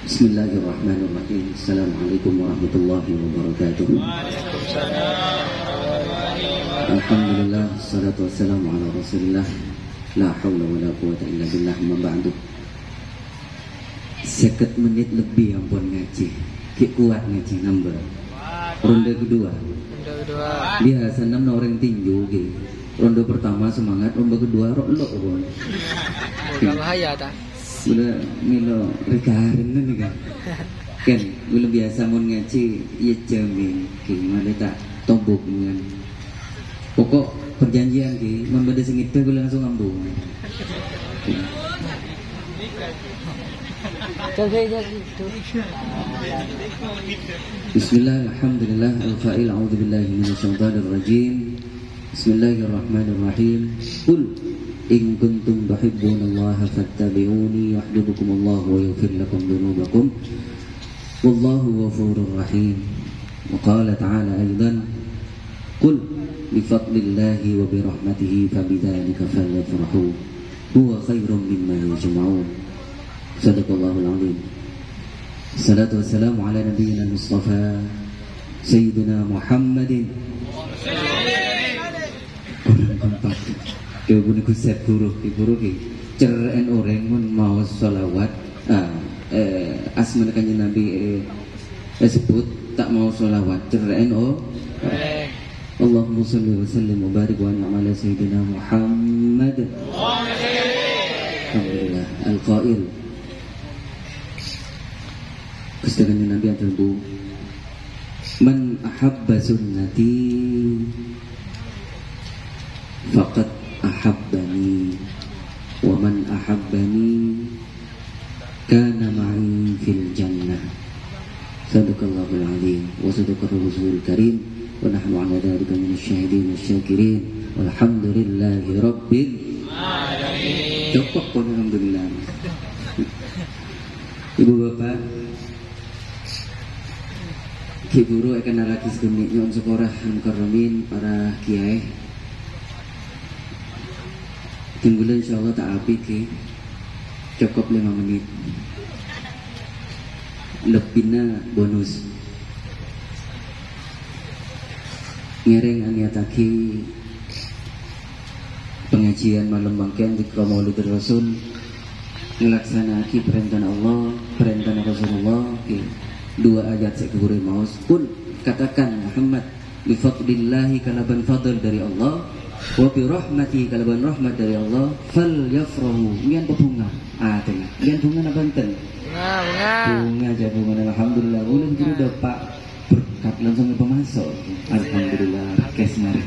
Bismillahirrahmanirrahim. Assalamualaikum warahmatullahi wabarakatuh. Alhamdulillah, salatu wassalamu ala rasulillah. La hawla wa la quwata illa billah, ma ba'du. 50 menit lebih ampun ngaji. Ki kuat ngaji nambah. Ronde kedua. Biasa 6 orang tinju ki. Ronde pertama semangat, ronde kedua roklok pun. Bahaya ta. Udah milo rekarin nih kan. Kan belum biasa mun ngaji ya jamin gimana tak tombok dengan. Pokok perjanjian ki membeda sing itu gue langsung ngambung. Bismillah, alhamdulillah, al-fa'il, a'udzubillahi minasyaitonir rajim. Bismillahirrahmanirrahim. Qul in kuntum tuhibbunallaha fattabi'uni yuhibbukumullahu wa yaghfir lakum dhunubakum wallahu ghafurur rahim. Wa qala ta'ala aidan qul bi fadlillahi wa bi rahmatihi fabidzalika falyafrahu huwa khairum mimma yajma'un. Sadaqallahul azim. Salatu wassalamu ala nabiyyina Mustafa Sayyidina Muhammadin. Orang kompak ya bunyi kuset huruf ki ceren orang mun mau sholawat asman kanjeng Nabi sebut tak mau sholawat ceren Allahumma sholli wa sallim wa barik wa an'am ala sayyidina Muhammad. Alhamdulillah al-qail Kanjeng Nabi atubu man ahabba sunnati faqad ahabbani wa man ahabbani kana ma'i fil jannah. Sadaqallahul azim wa sadaqar rasulul karim wa nahnu ala dzalika minasyahidin wasyakirin walhamdulillahi rabbil alamin. Cukup pun alhamdulillah. Ibu bapak ki guru akan lagi segenit nyon sekolah mukarramin para kiai timbulan insyaallah tak api ki cukup 5 menit lebihnya bonus ngereng aniataki pengajian malam bangkian di Maulid Rasul ngelaksanaki perintah Allah perintah Rasulullah ki 2 ayat saya keburi maus pun katakan Muhammad bifadlillahi kalaban fadl dari Allah wa bi rahmati kalaban rahmat dari Allah fal yafrahu ngian bunga tengah ngian bunga na banten bunga aja bunga alhamdulillah ulun kiru dapat berkat langsung pemasok alhamdulillah kes mari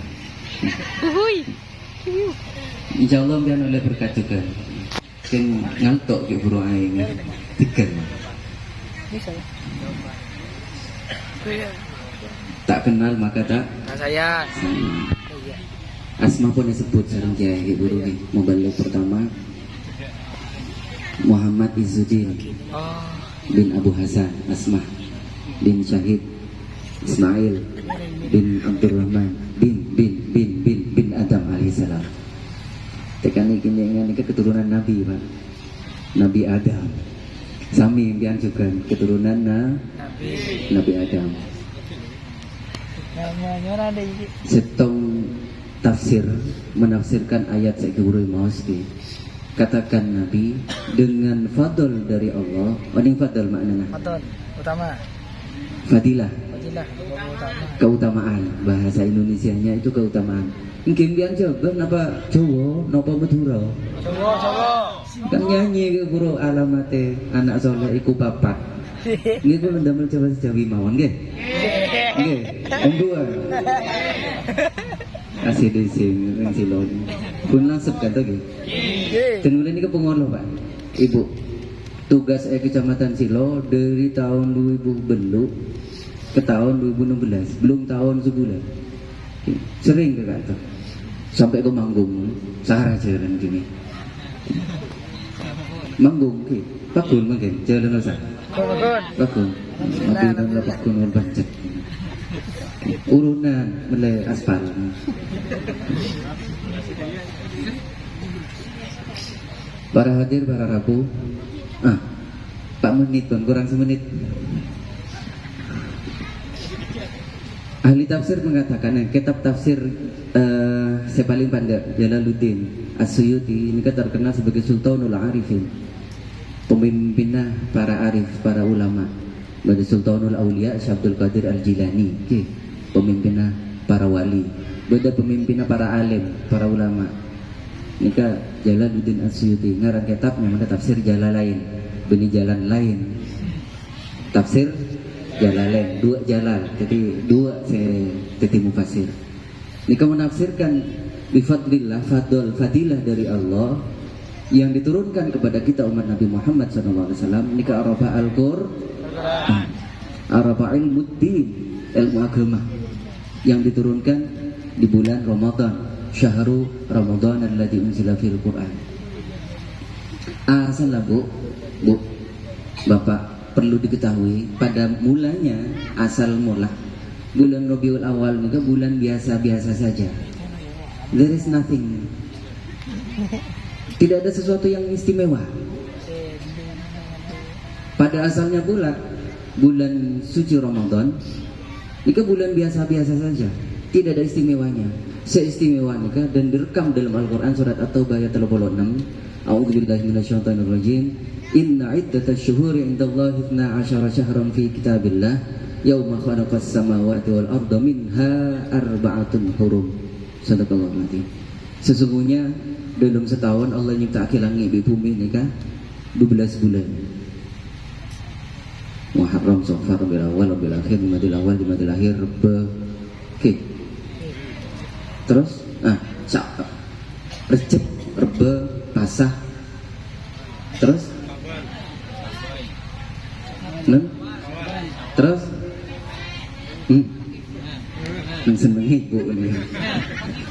insyaallah biar oleh berkat juga kan ngantuk ke buru aing tiga bisa tak kenal maka tak saya asma pun disebut sareng kiai guru nih mubalik pertama Muhammad Izzuddin bin Abu Hasan Asma bin Syahid Ismail bin Abdurrahman bin Adam alaihissalam. Tekan ini keturunan Nabi Pak, Nabi Adam. Sami impian juga keturunan Nabi Adam. Setong tafsir menafsirkan ayat saya keburu mausti. Katakan Nabi dengan fadl dari Allah. Ini fadl maknanya. Fadl utama. Fadilah. Keutamaan bahasa Indonesianya itu keutamaan. Mungkin biar coba napa Jawa napa Madura. Jawa. Kan nyanyi ke buru alamate anak soleh iku papat. Nggih kula ndamel Jawa Jawi mawon nggih. Nggih, om dua. Asih dising nang silon. Pun langsung kata nggih. Tenule niki pengolo Pak. Ibu. Tugas saya Kecamatan Silo dari tahun 2000 beluk ke tahun 2016, belum tahun sebulan. Sering ke kata. Sampai ke manggung, sahara jalan gini. Manggung ki, pakun mungkin, jalan rasa. Pakun. Tapi dan pakun bancet. Urunan mulai aspal. Para hadir, para rabu. Pak sak menit pun kurang semenit. Ahli tafsir mengatakan kitab tafsir saya paling pandai Jalaluddin As-Suyuti ini kan terkenal sebagai Sultanul Arifin, pemimpinnya para arif, para ulama. Pada Sultanul Aulia Syabdul Qadir Al-Jilani, pemimpinnya para wali. Beda pemimpinnya para alim, para ulama. Ini kan Jalaluddin As-Suyuti ngarang kitabnya namanya tafsir Jalalain, benih jalan lain. Tafsir Jalalain, dua jalal, jadi dua saya teti mufasir. Nika menafsirkan bifadlillah, fadilah dari Allah yang diturunkan kepada kita umat Nabi Muhammad SAW. Nika araba al-Qur'an, araba ilmuddin, ilmu agama yang diturunkan di bulan Ramadan, syahrul Ramadan alladzi unzila fil Qur'an. Asal bu, Bapak perlu diketahui pada mulanya asal mula bulan Rabiul Awal ini bulan biasa-biasa saja. There is nothing. Tidak ada sesuatu yang istimewa. Pada asalnya pula bulan suci Ramadan ini bulan biasa-biasa saja. Tidak ada istimewanya. Seistimewa nikah dan direkam dalam Al-Qur'an surat At-Taubah ayat 36. A'udzubillahi minasyaitonirrajim. Inna iddatash syuhuri 'indallahi 12 syahran fi kitabillah yauma khalaqas samawati wal arda minha arba'atun hurum. Sadaqallahu alazim. Sesungguhnya dalam setahun Allah nyiptakan langit di bumi ini kan 12 bulan. Muharram, Safar, Rabiul Awal, Rabiul Akhir, Jumadil Awal, Jumadil Akhir, Oke. Terus Recep, Rebe, Pasah. Terus Terus seneng ibu ini.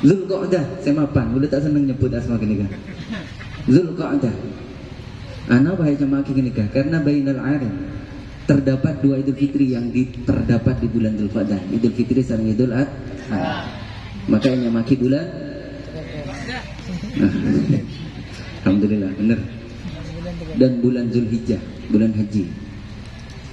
Zulqa'dah, saya mapan, udah tak seneng nyebut asma gini kan. Zulqa'dah. Ana bahaya sama gini kan, karena bainal arim terdapat dua Idul Fitri yang terdapat di bulan Zulqa'dah. Idul Fitri sama Idul Adha. Makanya maki bulan. Alhamdulillah, benar. Dan bulan Zulhijjah, bulan haji.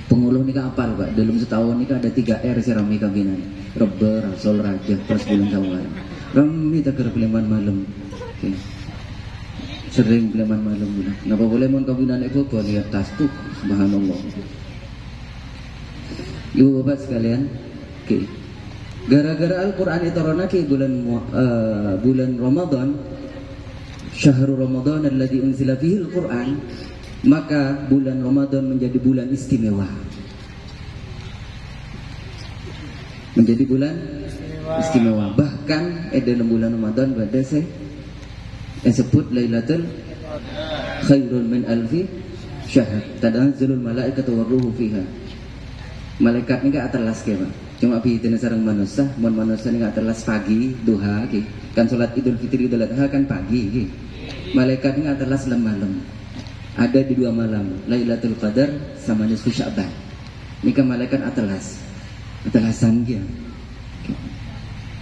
Penguluh nikah apal Pak, dalam setahun nikah ada 3 R sirami kabinan. Rebe, Rasul, Raja, plus bulan Syawal. Rami takir pilihan malam. Okay. Sering pilihan malam bulan. Napa boleh mon kabinan itu buat lihat tas tuh, subhanallah. Ibu bapak sekalian, okay. Gara-gara Al-Quran diturunkan ke bulan Ramadan, syahrul Ramadan alladzi unzila fihi Al-Quran, maka bulan Ramadan menjadi bulan istimewa. Menjadi bulan istimewa. Bahkan dalam bulan Ramadan pada saya sebut Lailatul khairun min alfi syahr. Tanazzalul malaikatu warruhu fiha. Malaikat ni gak atelas ke Pak. Cuma bihitin sarang manusia, mon manusia ni gak atelas pagi, duha ke. Kan salat Idul Fitri Idul Adha kan pagi ke. Malaikat ni gak atelas malam. Ada di 2 malam, Lailatul Qadar sama nisfu Sya'ban. Ini kan malaikat atelasan dia.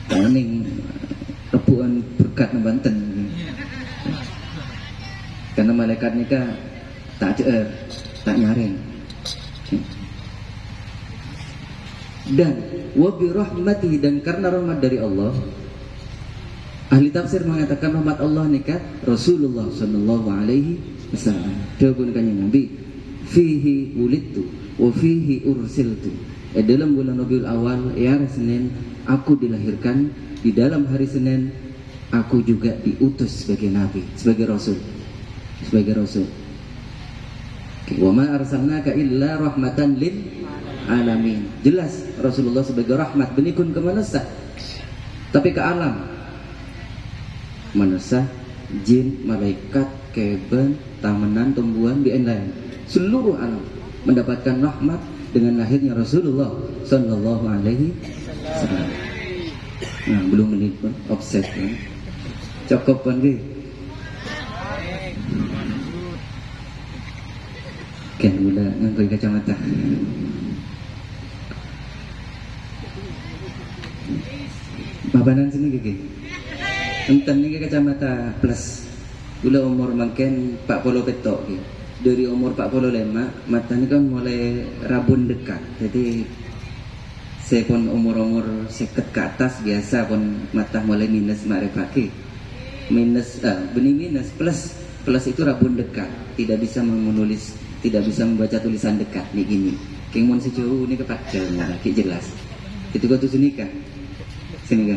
Paling rebuan berkat Banten. Karena malaikat ni kan tak ceer, tak nyaring. Dan wabi rahmatihi, dan karena rahmat dari Allah, ahli tafsir mengatakan rahmat Allah nikah Rasulullah sallallahu alaihi wasallam. Jawabannya Nabi, fihi wulidtu wa fihi ursiltu. Dalam bulan Rabiul Awal, hari Senin aku dilahirkan, di dalam hari Senin aku juga diutus sebagai nabi, sebagai rasul. Wa ma arsalnaka illa rahmatan lil alamin. Jelas Rasulullah sebagai rahmat benikun ke manusia, tapi ke alam manusia, jin, malaikat, keben, tamanan, tumbuhan, lain seluruh alam mendapatkan rahmat dengan lahirnya Rasulullah sallallahu alaihi wasallam. Nah, belum menit pun offset kan. Cukup pun ke. Kan mula ngangkoi kacamata. Babanan sini gigi. Enten ni kacamata plus. Gula umur makin 40 petok gigi. dari umur 45 matanya kan mulai rabun dekat. Jadi saya pun umur-umur seket ke atas biasa pun mata mulai minus makrifaki. Minus benih minus plus itu rabun dekat, tidak bisa menulis, tidak bisa membaca tulisan dekat nih gini. Kengmon sejauh ini kepacanya, kayak jelas. Itu kau tuh sini kan? Okay.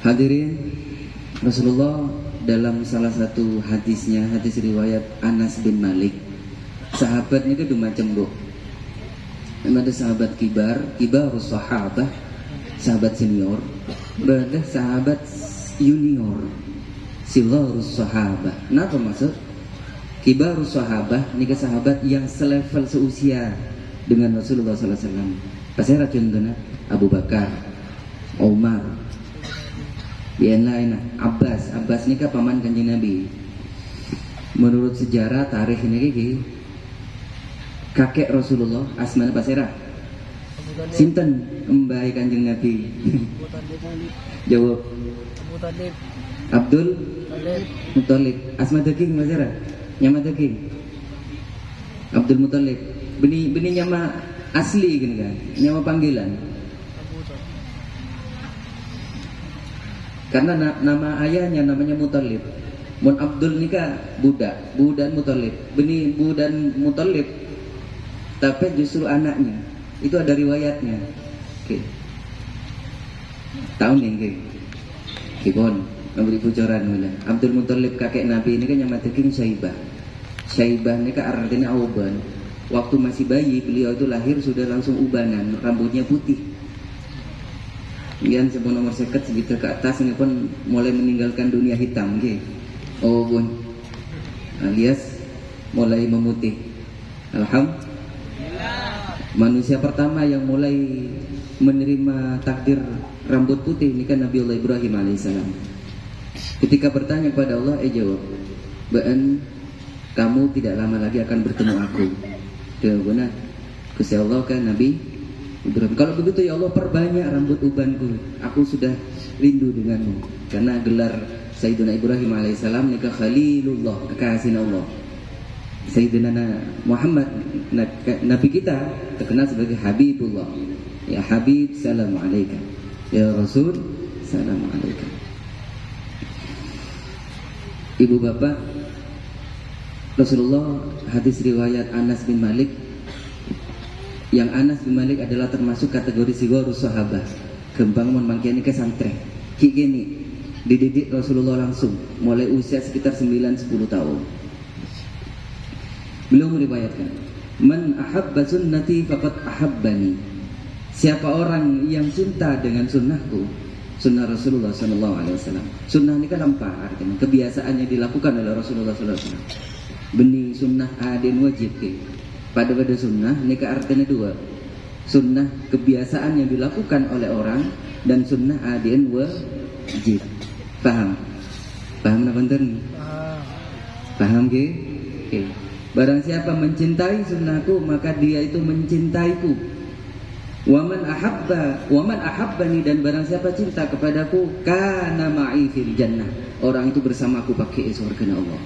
Hadirin, Rasulullah dalam salah satu hadisnya, hadis riwayat Anas bin Malik, sahabatnya itu macam bu. Ada sahabat kibarus sahabah, sahabat senior, ada sahabat junior, sigharus sahabah. Kenapa maksud? Kibarus sahabah, ini ke sahabat yang selevel seusia dengan Rasulullah sallallahu alaihi wasallam. Pasal contohnya Abu Bakar, Umar, yang lain Abbas ini kan paman kanjeng Nabi. Menurut sejarah tarikh ini gini, kakek Rasulullah asmana pasera sinten mbai kanjeng Nabi. Jawab Abdul Muthalib. Asma daging pasera nyama daging Abdul Muthalib. Beni nyama asli gini kan, nyama panggilan. Karena nama ayahnya namanya Muthalib. Mun Abdul nikah budak Muthalib. Beni budan Muthalib. Tapi justru anaknya. Itu ada riwayatnya. Oke. Tahu nih nggih. Kipun memberi bocoran mula. Abdul Muthalib kakek Nabi ini kan nyama daging Syaibah. Syaibah ini kan artinya auban. Waktu masih bayi beliau itu lahir sudah langsung ubanan, rambutnya putih. Kemudian sebelum nomor seket segitu ke atas ini pun mulai meninggalkan dunia hitam, okay? Oh bun, alias mulai memutih. Alhamdulillah. Manusia pertama yang mulai menerima takdir rambut putih ini kan Nabi Allah Ibrahim alaihissalam. Ketika bertanya kepada Allah, jawab, "Ba'an kamu tidak lama lagi akan bertemu aku." Jawabannya, Gusti Allah kan Nabi Ibrahim. Kalau begitu ya Allah perbanyak rambut ubanku. Aku sudah rindu denganmu. Karena gelar Sayyidina Ibrahim alaihissalam nikah Khalilullah, kekasih Allah. Sayyidina Muhammad Nabi kita terkenal sebagai Habibullah. Ya Habib, salam alaika. Ya Rasul, salam alaika. Ibu bapak, Rasulullah, hadis riwayat Anas bin Malik, yang Anas bin Malik adalah termasuk kategori sigharus sahabah. Gembang memangkiani ke santri. Kini dididik Rasulullah langsung mulai usia sekitar 9-10 tahun. Beliau meriwayatkan, "Man ahabba sunnati faqad ahabbani." Siapa orang yang cinta dengan sunnahku, sunnah Rasulullah SAW. Sunnah ini kan lempa artinya kebiasaan yang dilakukan oleh Rasulullah SAW. Benih sunnah adin wajib ke. Pada sunnah ini ke artinya dua. Sunnah kebiasaan yang dilakukan oleh orang dan sunnah adin wajib. Paham? Paham apa enten? Paham ke? Okay. Barang siapa mencintai sunnahku maka dia itu mencintaiku. Waman ahabbani, dan barang siapa cinta kepadaku kana ma'i fil jannah. Orang itu bersamaku pakai surga Allah.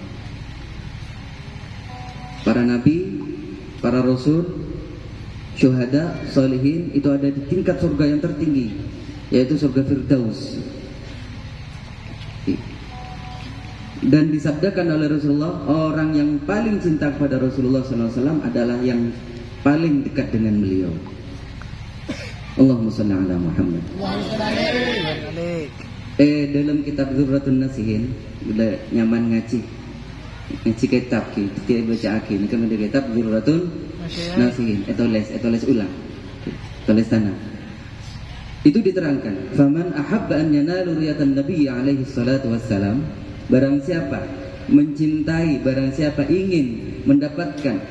Para nabi, para rasul, syuhada, salihin itu ada di tingkat surga yang tertinggi, yaitu surga Firdaus. Dan disabdakan oleh Rasulullah, orang yang paling cinta kepada Rasulullah SAW adalah yang paling dekat dengan beliau. Allahumma shalli ala Muhammad. Dalam kitab Dzurratun Nasihin, udah nyaman ngaji kitab kita baca aki ini kan ada kitab Dzurratun Nasihin, les ulang, tulis tanah. Itu diterangkan, faman ahabba an yanalu riyatan nabiy alaihi salatu wassalam, barang siapa mencintai, barang siapa ingin mendapatkan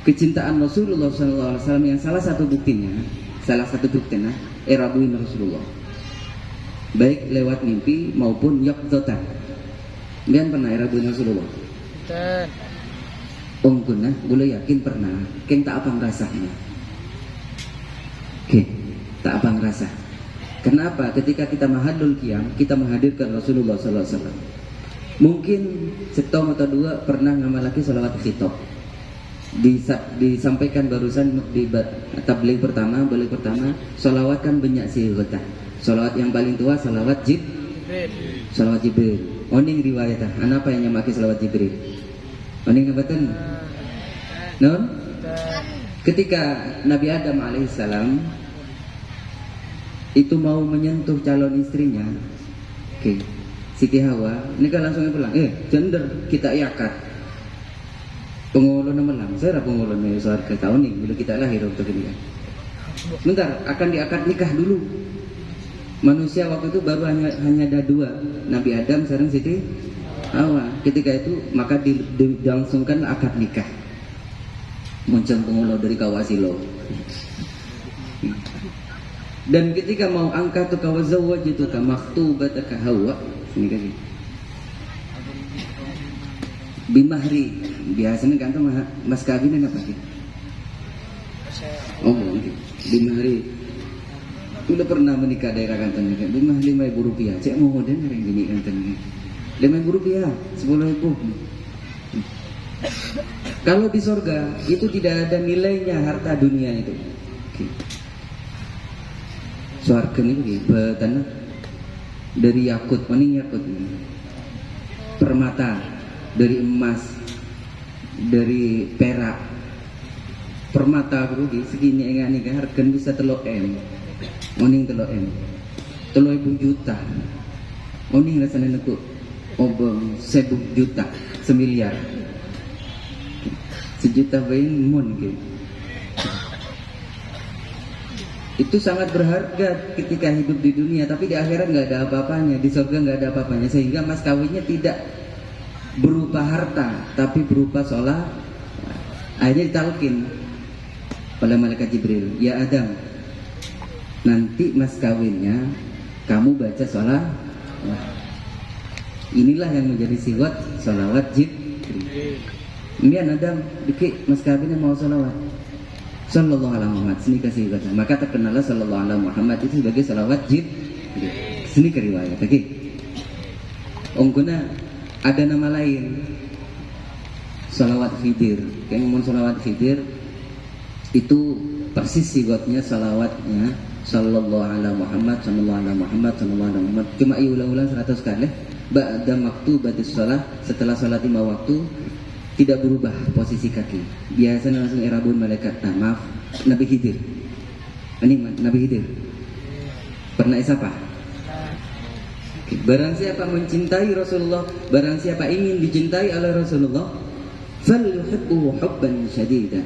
kecintaan Rasulullah SAW, yang salah satu buktinya erabuin Rasulullah, baik lewat mimpi maupun yaqzatan. Kalian pernah erabuin Rasulullah? Ongkuna, boleh yakin pernah. Keng tak apa ngerasanya? Tak apa ngerasa. Kenapa? Ketika kita mahadul qiyam, kita menghadirkan Rasulullah SAW. Mungkin setahun atau dua pernah ngamalaki sholawat khitab. Disampaikan barusan di tabligh pertama, sholawat kan banyak sih kota. Sholawat yang paling tua sholawat sholawat Jibril. Oning riwayat apa yang nyamaki sholawat Jibril? Oning ngabatan? Non? Ketika Nabi Adam alaihissalam itu mau menyentuh calon istrinya, Siti Hawa, ini kan langsung pulang. Gender kita iakat. Pengulun melang, saya pengulun soal ke tahun ini, bila kita lahir untuk ini kan. Bentar, akan diakad nikah dulu. Manusia waktu itu baru hanya ada dua, Nabi Adam, sekarang Siti Hawa. Ketika itu maka dilangsungkan akad nikah. Muncul pengulun dari kawasilo. Dan ketika mau angkat tuh kawazawaj itu ka maktubataka Hawa, ini kan. Bimahri biasanya kantong mas kawin apa sih? Oh mungkin bimahri. Udah pernah menikah daerah kantong ini. Bimahri Rp5.000. Cek mau dan yang gini kantong ini. Rp5.000, 10.000. Kalau di sorga itu tidak ada nilainya harta dunia itu. Sorga ini betanah dari yakut, maning yakut, permata. Dari emas, dari perak, permata bro, segini enggak nih harga bisa telok M, oning telok M, 3.000 juta, oning rasanya nekuk, obeng 1 juta, 1 miliar, 1 juta bayin mun gitu. Itu sangat berharga ketika hidup di dunia, tapi di akhirat nggak ada apa-apanya, di surga nggak ada apa-apanya, sehingga mas kawinnya tidak berupa harta tapi berupa sholat. Akhirnya ditalkin oleh malaikat Jibril, ya Adam, nanti mas kawinnya kamu baca sholat. Inilah yang menjadi siwat sholawat Jibril. Kemudian Adam dikit mas kawinnya mau sholawat Sallallahu alaihi Muhammad, sini kasih kata. Maka terkenalah Sallallahu alaihi Muhammad itu sebagai sholawat Jibril. Sini ke riwayat, oke? Ongkuna ada nama lain, sholawat Khidir. Yang ngomong sholawat Khidir itu persis sigotnya sholawatnya Sallallahu alaihi Muhammad, Sallallahu alaihi Muhammad, Sallallahu alaihi Muhammad. Cuma iulang-ulang 100 kali. Ba'da maktubatis shalah, setelah sholat 5 waktu tidak berubah posisi kaki. Biasanya langsung irabun malaikat. Maaf, Nabi Khidir. Ini Nabi Khidir. Pernah siapa? Barang siapa mencintai Rasulullah, barang siapa ingin dicintai oleh Rasulullah, falyuhibbuhu hubban syadida,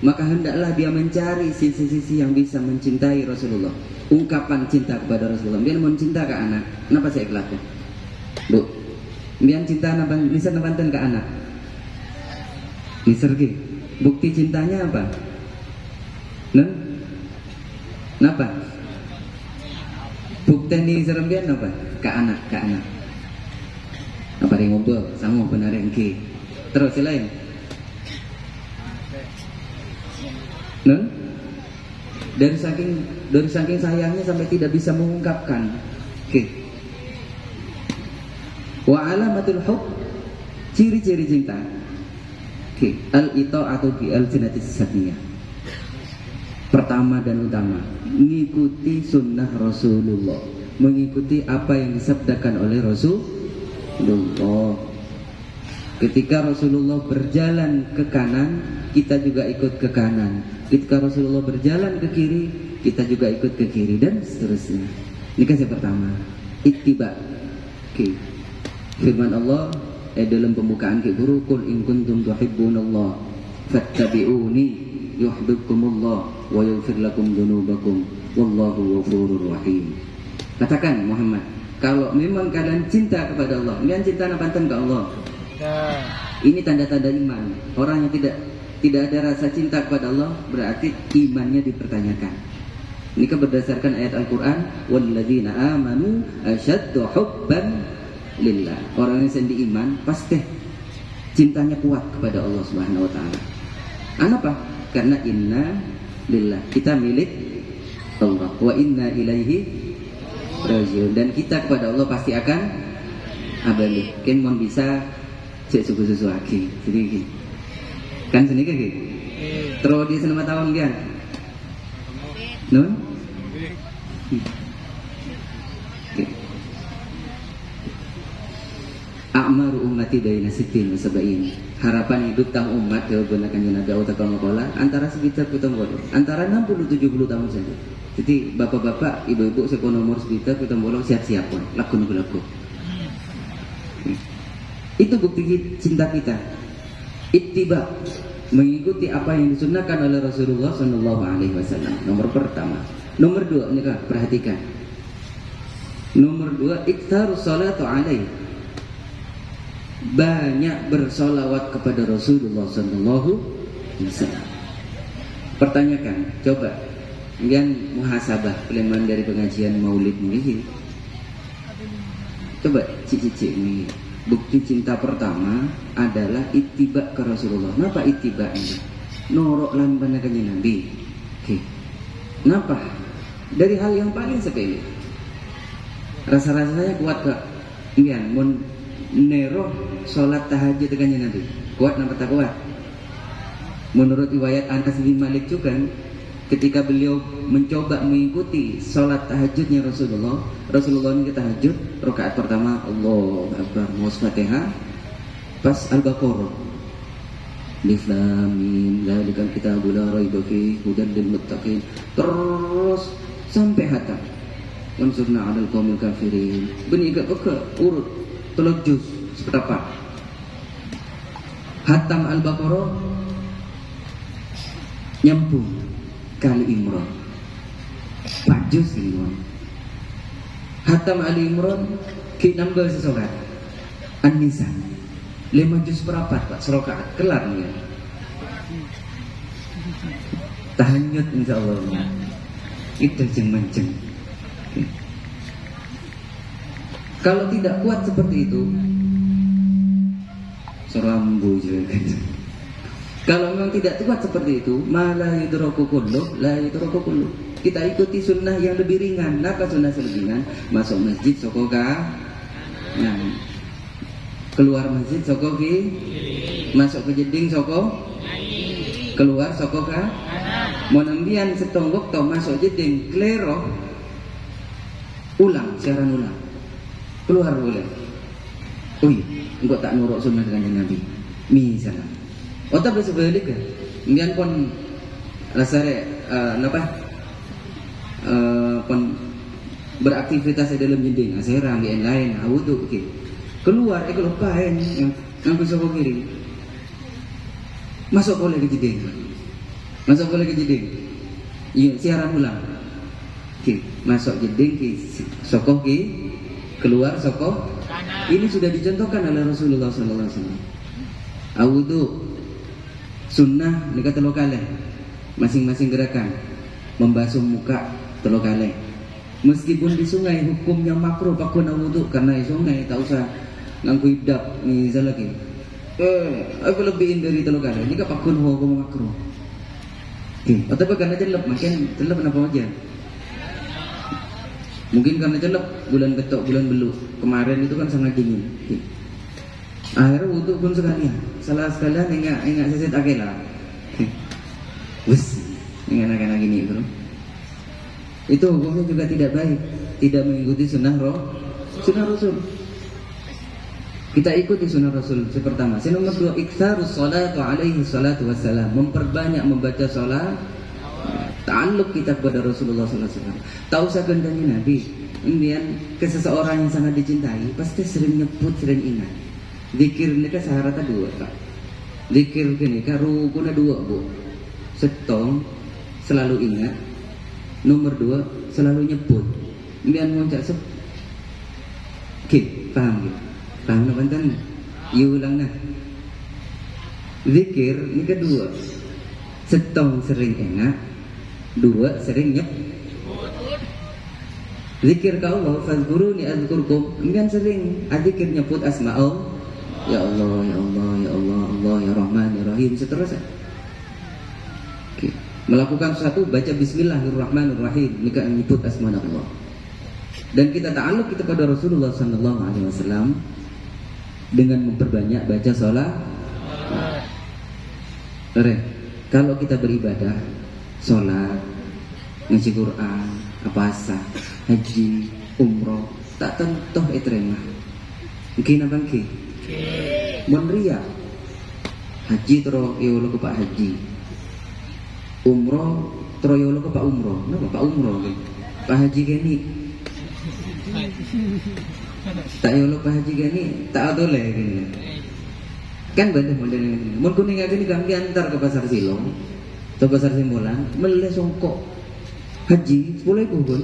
maka hendaklah dia mencari sisi-sisi yang bisa mencintai Rasulullah. Ungkapan cinta kepada Rasulullah. Dia mencinta ke anak, kenapa saya kelaku? Bu, dia cinta bisa nabanten ke anak. Misergi, bukti cintanya apa? Kenapa? Bukti ini serembian apa? Ke anak. Apa yang ngobrol sama benar yang ke. Terus lain. Dari saking sayangnya sampai tidak bisa mengungkapkan. Wa alamatul hub, ciri-ciri cinta. Al-ita'atu bi al-jinatis satiyah. Pertama dan utama, mengikuti sunnah Rasulullah, mengikuti apa yang disabdakan oleh Rasulullah. Ketika Rasulullah berjalan ke kanan, kita juga ikut ke kanan. Ketika Rasulullah berjalan ke kiri, kita juga ikut ke kiri, dan seterusnya. Ini kasih pertama, ittiba. Firman Allah dalam pembukaan ke guru, qul in kuntum tuhibbunallah fattabi'uni yuhibbukumullah wa yaghfir lakum dzunubakum wallahu ghafurur rahim. Katakan Muhammad, kalau memang kalian cinta kepada Allah, kalian cinta napanten ke Allah. Ini tanda-tanda iman. Orang yang tidak ada rasa cinta kepada Allah, berarti imannya dipertanyakan. Ini kan berdasarkan ayat Al-Quran, walladzina amanu asyaddu hubban lillah. Orang yang sendi iman pasti cintanya kuat kepada Allah Subhanahu wa taala. Kenapa? Karena inna lillah, kita milik Allah, wa inna ilaihi rajiun, dan kita kepada Allah pasti akan abalik kan mau bisa cek suku lagi jadi gini kan sini kan gitu terus di selama tahun kan non A'maru ummati baina sittin wa sab'in. Harapan hidup tang umat ya benar kanjeng Nabi utama antara sekitar pitung puluh antara 60-70 tahun saja. Jadi bapak-bapak, ibu-ibu seko nomor sekitar pitung puluh siap-siap pun laku. Itu bukti cinta kita. Ittiba, mengikuti apa yang disunnahkan oleh Rasulullah SAW. Nomor pertama. Nomor dua, ini perhatikan. Nomor dua, iktarus salatu alaihi. Banyak bersolawat kepada Rasulullah SAW. Pertanyakan, coba yang muhasabah peleman dari pengajian Maulid ini. Coba cici ini. Bukti cinta pertama adalah ittiba ke Rasulullah. Kenapa ittiba ini? Norok lamban kanjeng Nabi. Oke. Kenapa? Dari hal yang paling sepele. Rasa-rasanya kuat gak? Enggak, Nero sholat tahajud dengan Nabi kuat nampak tak kuat? Menurut riwayat Anas bin Malik juga ketika beliau mencoba mengikuti sholat tahajudnya Rasulullah ini tahajud rakaat pertama Allahu Akbar maus Fatihah pas Al-Baqarah Alif Lam Mim dzalikal kitabul la raiba fihi hudan lil muttaqin terus sampai hatam wansurna 'alal qaumil kafirin beniga urut teluk juz seberapa hatam Al-Baqarah nyambung kali Imran 4 juz Imran hatam Ali Imran ki nambah sesokat An-Nisa 5 juz perapat Pak serokaat kelar nih tahanyut insyaallah itu jeng-jeng. Kalau tidak kuat seperti itu, serambu juga. Kalau memang tidak kuat seperti itu, malah yudraku kullu, la yudraku kullu. Kita ikuti sunnah yang lebih ringan. Apa sunnah lebih ringan? Masuk masjid sokoka, nah, keluar masjid sokoki, masuk ke jeding soko, keluar sokoka, mau nambian setonggok tau masuk jeding, klero, ulang, siaran ulang. Keluar boleh. Engkau tak nurut sunnah dengan Nabi. Misalnya. Otak bersebalik kan. Kemudian pun rasanya pun beraktivitas di dalam jending. Saya ramai lain. Awudu. Okay. Keluar. Kelupain yang bisa kau kiri. Masuk boleh ke jending. Masuk boleh ke jending. Iya, siaran ulang. Okay. Masuk jending ke sokoh ke keluar sokoh. Ini sudah dicontohkan oleh Rasulullah SAW. Awudu sunnah nika telo kalih. Masing-masing gerakan membasuh muka telo kalih. Meskipun di sungai hukumnya makruh pakun awudu karena di sungai tak usah nganggu idap misalnya lagi. Aku lebihin dari telo kalih. Ini pakun hukum makruh. Atau karena jelek makin jelek kenapa aja? Mungkin karena celep bulan ketok bulan belu kemarin itu kan sangat dingin. Akhirnya wudhu pun sekalian. Salah sekalian ingat seset akela. Wes, ingat anak-anak gini bro. Itu hukumnya juga tidak baik. Tidak mengikuti sunnah Rasul. Kita ikuti sunnah Rasul pertama. Yang nomor 2 iktsarus salatu alaihi salatu wassalam. Memperbanyak membaca salat. Ta'alluq kita kepada Rasulullah SAW. Tak usah gendanya Nabi. Kemudian ke seseorang yang sangat dicintai pasti sering nyebut, sering ingat. Zikir ini kan syaratnya 2 Kak. Zikir ini kan rukunnya 2 Bu. Setong selalu ingat. Nomor 2 selalu nyebut. Kemudian ngucap Oke, paham gitu. Paham apa kan? Ulang nah. Zikir ini kedua. Setong sering ingat. 2 sering zikir ke Allah fazkuruni azkurkum. Kemudian sering zikir nyebut asma Allah. Ya Allah, ya Allah, ya Allah, Allah ya Rahman, ya Rahim seterusnya. Oke. Melakukan sesuatu baca bismillahirrahmanirrahim jika menyebut asma Allah. Dan kita ta'alluq kita pada Rasulullah SAW. dengan memperbanyak baca sholat. Kalau kita beribadah, sholat, ngaji Quran, puasa, haji, umroh, tak tentu terima. Mungkin apa mungkin? Menria, haji terus yolo ke Pak Haji, umroh terus yolo ke Pak Umroh. Kenapa Pak Umroh? Pak Haji gini, tak yolo Pak Haji gini, tak ada leh gini. Kan banyak model ini. Mun kuning gini kami antar ke pasar Silong atau pasar Simbolan, meleh songkok haji 10.000 pun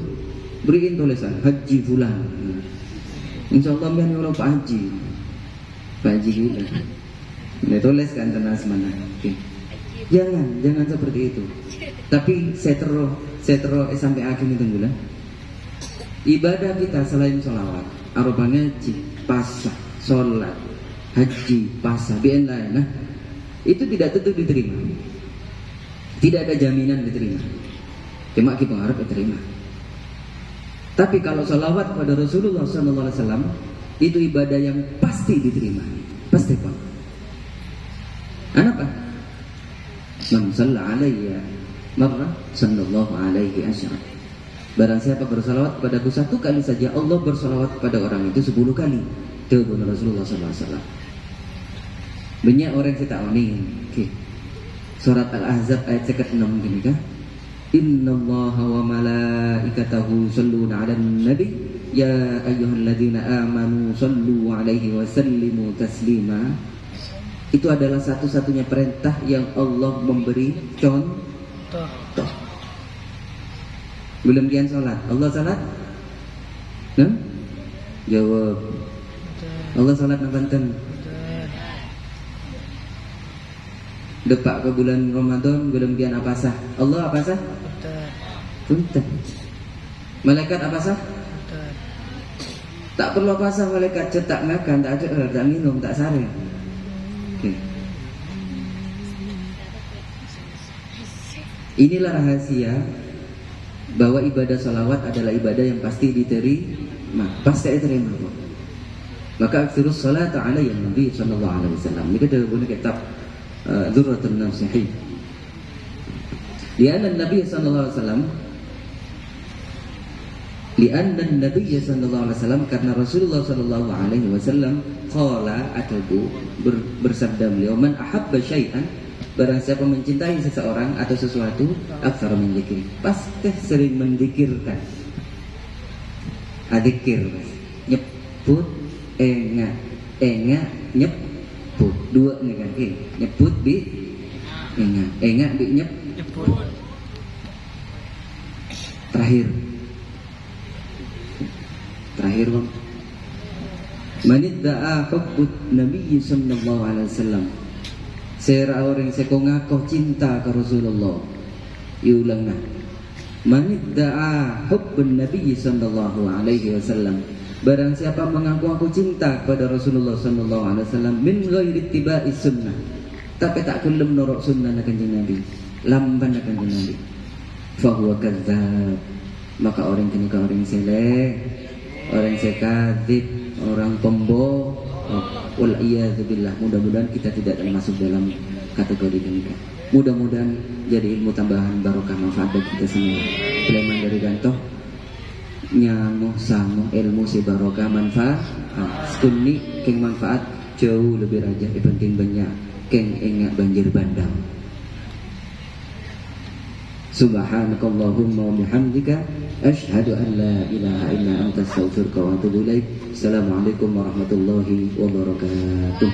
beriin tulisan haji fulan. Insyaallah biar nyuruh Pak Haji. Pak Haji gila. Dia tulis kan tenas mana. Okay. Jangan seperti itu. Tapi saya terus sampai akhir itu bulan. Ibadah kita selain sholawat, arupanya haji, pasah, sholat, haji, pasah, bian lain. Nah, itu tidak tentu diterima. Tidak ada jaminan diterima. Cuma kita harap diterima. Tapi kalau sholawat pada Rasulullah SAW itu ibadah yang pasti diterima, pasti pak. Kenapa? Man shalla alayya marrah sallallahu alaihi asyara. Barang siapa bersalawat kepadaku 1 kali saja, Allah bersalawat kepada orang itu 10 kali. Itu Rasulullah SAW. Banyak orang kita ini. Okay. Surat Al-Ahzab ayat 6 gini kan? Innallaha wa malaikatahu yusholluna 'alan nabi ya ayyuhalladzina amanu shallu 'alaihi wa sallimu taslima. Itu adalah satu-satunya perintah yang Allah memberi contoh. Belum kian salat, Allah salat? Nah? Jawab. Allah salat nang Banten. Depak ke bulan Ramadan belum kian apa sah? Allah apa sah? Punten. Malaikat apa sah? Tak perlu apa sah malaikat, cetak makan, tak ada, tak minum, tak sare. Okay. Inilah rahasia bahwa ibadah salawat adalah ibadah yang pasti diterima, pasti diterima. Maka aksirus salat ala ya Nabi sallallahu alaihi wasallam. Ini kita guna kitab Dzurratun Nasihin. Lianna Nabi sallallahu alaihi wasallam karena Rasulullah sallallahu alaihi wasallam qala atadu bersabda beliau, man ahabba syai'an, barang siapa mencintai seseorang atau sesuatu, aktsara min dzikri, pasti sering mendikirkan. Adzikir nyebut enga nyebut dua nih kan, nyebut bi enga bi nyebut. Terakhir bang, manidda'a hubbut Nabi sallallahu alaihi wasallam, sera orang seko ngaku cinta ke Rasulullah. Iulang nah, manidda'a hubbun Nabi sallallahu alaihi wasallam, barang siapa mengaku cinta kepada Rasulullah sallallahu alaihi wasallam min ghairi ittiba'i sunnah, tapi tak kelem norok sunnah kanjeng Nabi, lamban kanjeng Nabi, fa huwa kadzdzab, maka orang ini orang seleh, orang sekadzib, orang pembohong. Wal iyadzu billah. Mudah-mudahan kita tidak termasuk dalam kategori demikian. Mudah-mudahan jadi ilmu tambahan barokah manfaat bagi kita semua. Selain dari gantoh nyamuh samuh ilmu si barokah manfaat. Sekuni keng manfaat jauh lebih raja, penting banyak keng ingat banjir bandang. Subhanakallahumma wa bihamdika asyhadu an la ilaha illa anta astaghfiruka wa atubu ilaik. Assalamualaikum warahmatullahi wabarakatuh.